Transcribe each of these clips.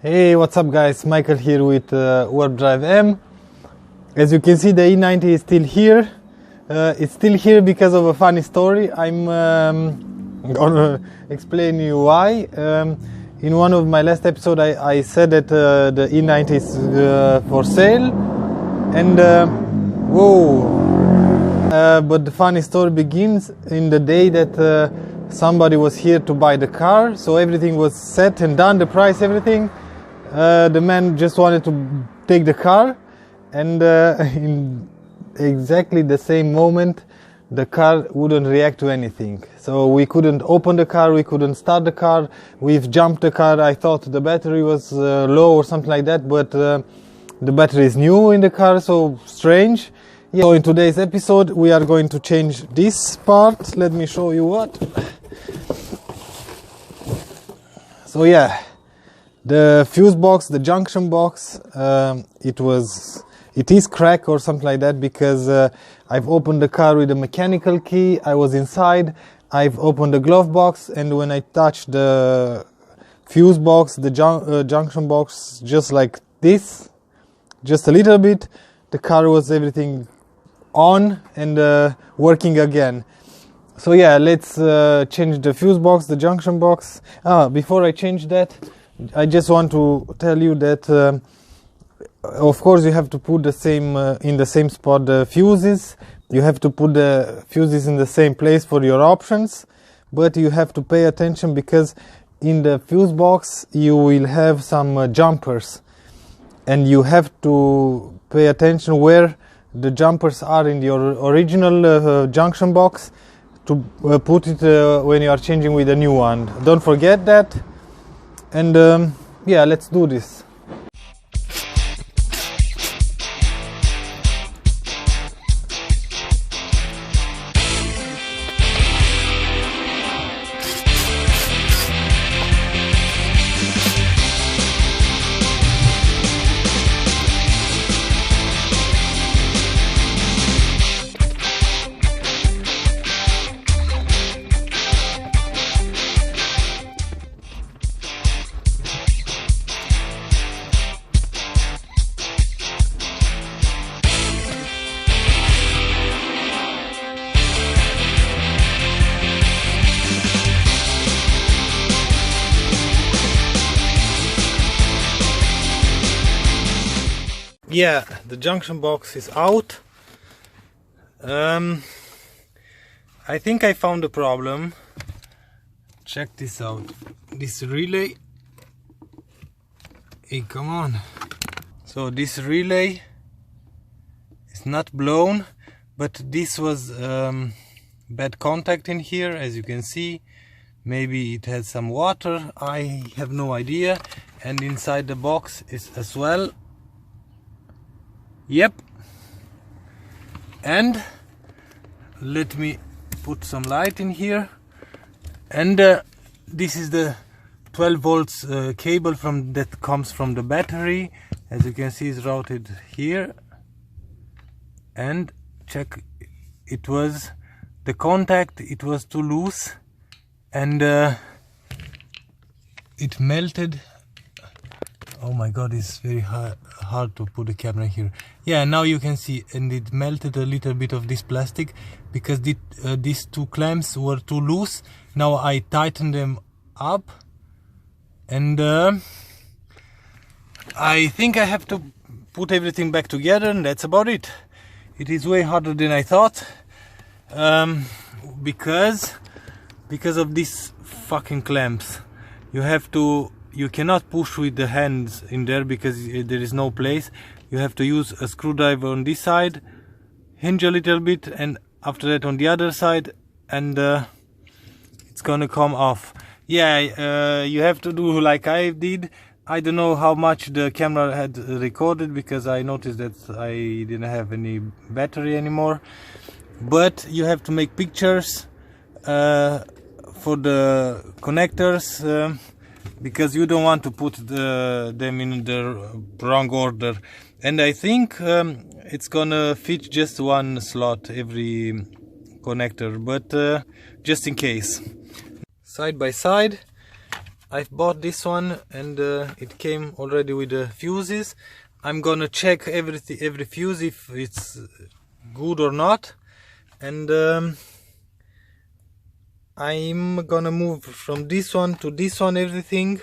Hey, what's up guys, Michael here with WarpDriveM. As you can see, the E90 is still here. It's still here because of a funny story. I'm gonna explain you why. In one of my last episodes I said that the E90 is for sale, and but the funny story begins in the day that somebody was here to buy the car, so everything was set and done, the price, everything. The man just wanted to take the car, and in exactly the same moment the car wouldn't react to anything. So we couldn't open the car, we couldn't start the car, we've jumped the car. I thought the battery was low or something like that, but the battery is new in the car, so strange. Yeah. So in today's episode we are going to change this part. Let me show you what. So yeah, the fuse box, the junction box, it is cracked or something like that, because I've opened the car with a mechanical key. I was inside, I've opened the glove box, and when I touched the fuse box, the junction box, just like this, just a little bit, the car was everything on and working again. So yeah, let's change the fuse box, the junction box. Before I change that, I just want to tell you that of course you have to put the same in the same spot the fuses. You have to put the fuses in the same place for your options, but you have to pay attention, because in the fuse box you will have some jumpers, and you have to pay attention where the jumpers are in your original junction box to put it when you are changing with a new one. Don't forget that. And yeah, let's do this. Yeah, the junction box is out. I think I found the problem. Check this out. This relay. Hey, come on. So this relay is not blown, but this was bad contact in here, as you can see. Maybe it had some water, I have no idea. And inside the box is as well. Yep. And let me put some light in here, and this is the 12 volts cable that comes from the battery. As you can see, is routed here, and check, it was the contact, it was too loose, and it melted. Oh my god, it's very hard to put the camera here. Yeah, now you can see, and it melted a little bit of this plastic, because these two clamps were too loose. Now I tightened them up, and I think I have to put everything back together, and that's about it. It is way harder than I thought, because of these fucking clamps. You cannot push with the hands in there, because there is no place. You have to use a screwdriver on this side, hinge a little bit, and after that on the other side, and it's gonna come off. Yeah, you have to do like I did. I don't know how much the camera had recorded, because I noticed that I didn't have any battery anymore. But you have to make pictures for the connectors, because you don't want to put them in the wrong order. And I think it's gonna fit just one slot every connector, but just in case. Side by side, I've bought this one, and it came already with the fuses. I'm gonna check every fuse if it's good or not, and I'm gonna move from this one to this one, everything.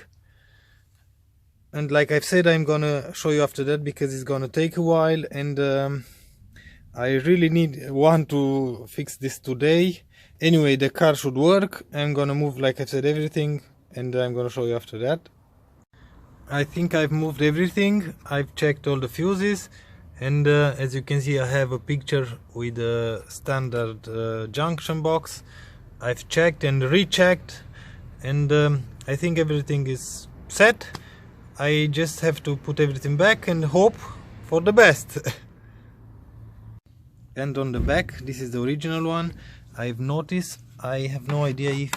And like I've said, I'm gonna show you after that because it's gonna take a while, and I really want to fix this today. Anyway, the car should work. I'm gonna move, like I've said, everything, and I'm gonna show you after that. I think I've moved everything. I've checked all the fuses, and as you can see, I have a picture with a standard junction box. I've checked and rechecked, and I think everything is set. I just have to put everything back and hope for the best. And on the back, this is the original one. I've noticed, I have no idea if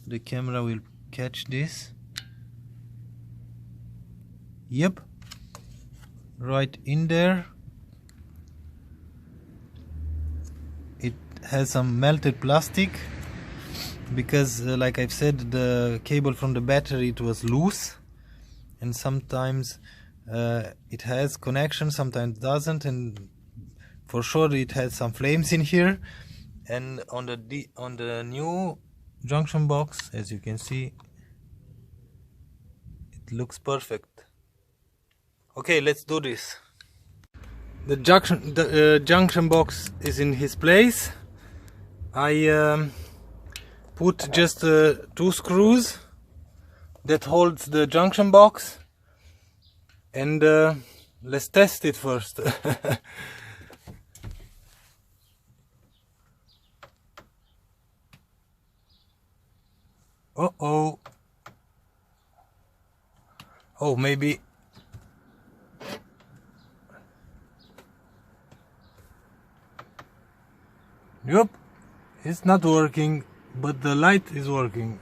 the camera will catch this. Yep, right in there it has some melted plastic, because like I've said, the cable from the battery, it was loose, and sometimes it has connection, sometimes doesn't, and for sure it has some flames in here. And on the new junction box, as you can see, it looks perfect. Okay, let's do this. The junction box is in his place. I put just 2 screws that holds the junction box, and let's test it first. Uh-oh. Oh, maybe. Yup, it's not working, but the light is working.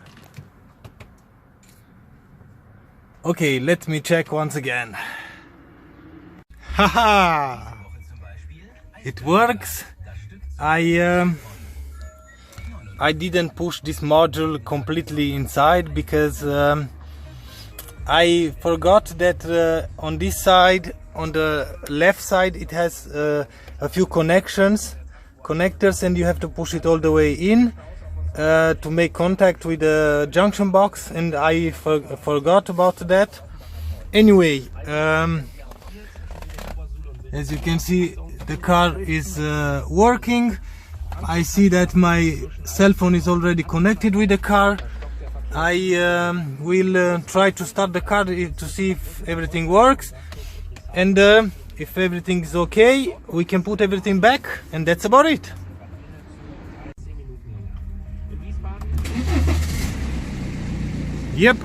Okay, let me check once again. Haha! It works. I didn't push this module completely inside because I forgot that on this side, on the left side, it has a few connectors, and you have to push it all the way in to make contact with the junction box, and I forgot about that. Anyway, as you can see, the car is working. I see that my cell phone is already connected with the car. I will try to start the car to see if everything works, and if everything is okay, we can put everything back, and that's about it. Yep,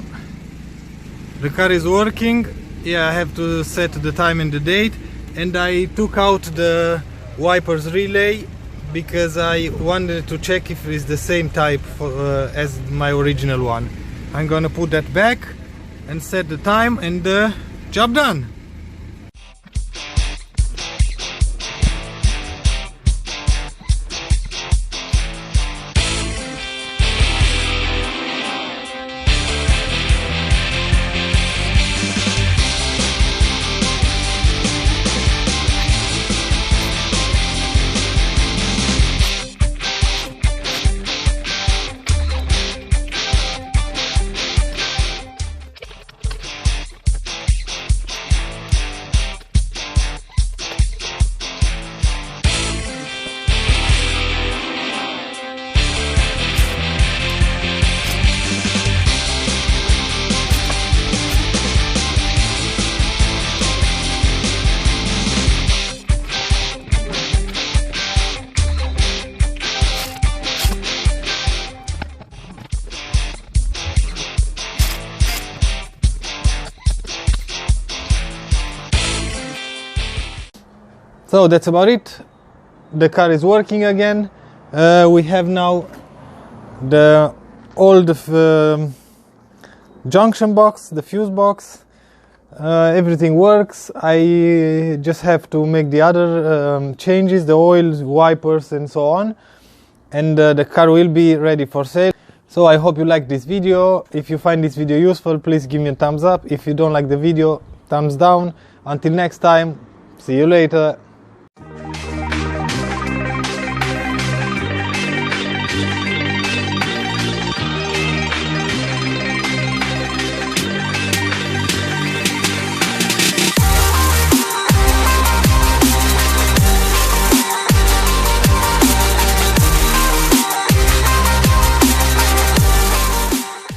the car is working. Yeah, I have to set the time and the date, and I took out the wipers relay because I wanted to check if it's the same type as my original one. I'm gonna put that back and set the time, and job done. So that's about it. The car is working again. We have now the old junction box, the fuse box. Everything works. I just have to make the other changes, the oil, wipers and so on, and the car will be ready for sale. So I hope you like this video. If you find this video useful, please give me a thumbs up. If you don't like the video, thumbs down. Until next time, see you later.